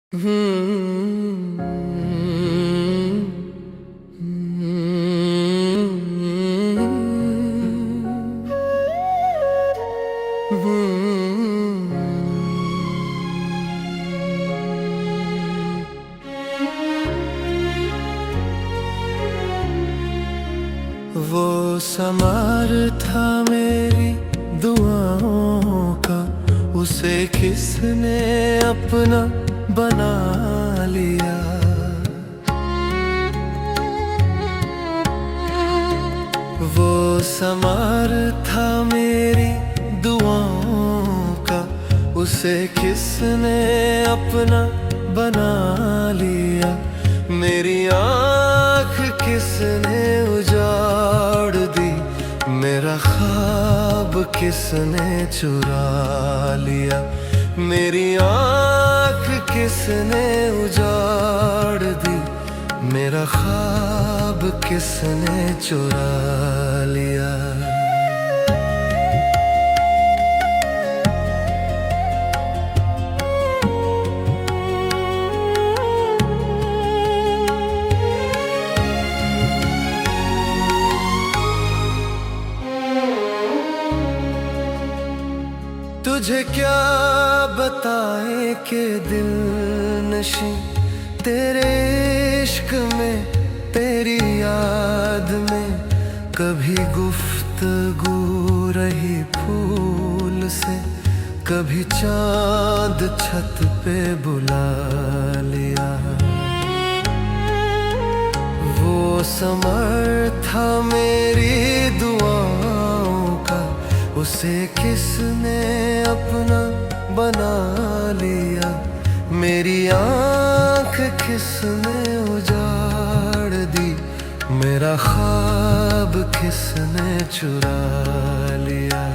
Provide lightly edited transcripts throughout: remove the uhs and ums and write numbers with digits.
वो समार था मेरी दुआओं का, उसे किसने अपना बना लिया। वो समार था मेरी दुआओं का, उसे किसने अपना बना लिया। मेरी आँख किसने उजाड़ दी, मेरा ख्वाब किसने चुरा लिया। मेरी आँख किसने उजाड़ दी, मेरा ख्वाब किसने चुरा लिया। तुझे क्या बताए कि दिल नशी तेरे इश्क में, तेरी याद में कभी गुफ्तगू रही फूल से, कभी चांद छत पे बुला लिया। वो समर था मेरी दुआओं का, उसे किसने अपना बना लिया। मेरी आँख किसने उजाड़ दी, मेरा ख्वाब किसने चुरा लिया।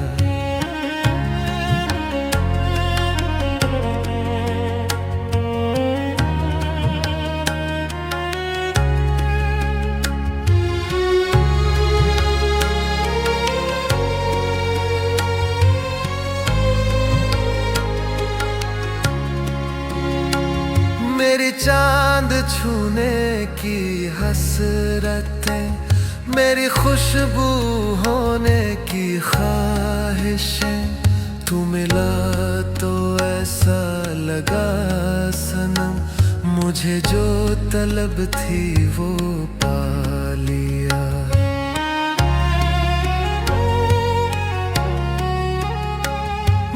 मेरी चांद छूने की हसरतें, मेरी खुशबू होने की ख्वाहिशें, तू मिला तो ऐसा लगा सनम, मुझे जो तलब थी वो पा लिया।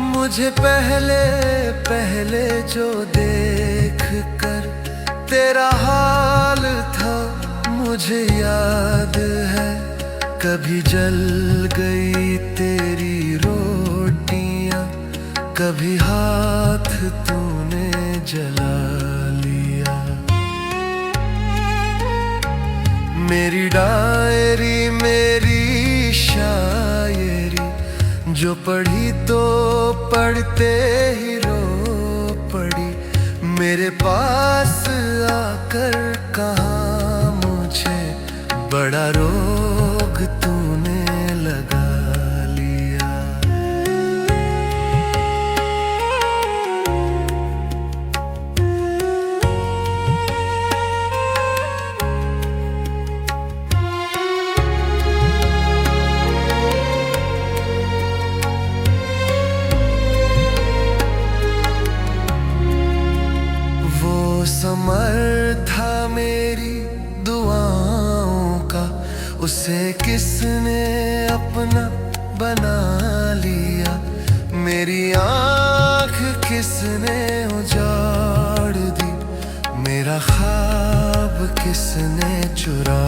मुझे पहले पहले जो देख कर तेरा हाल था मुझे याद है। कभी जल गई तेरी रोटियां, कभी हाथ तूने जला लिया। मेरी डायरी मेरी शायरी जो पढ़ी तो पढ़ते ही रो पड़ी। मेरे पास आकर कहा मुझे बड़ा रोग तूने लगा लिया। समर था मेरी दुआओं का, उसे किसने अपना बना लिया। मेरी आँख किसने उजाड़ दी, मेरा ख्वाब किसने चुरा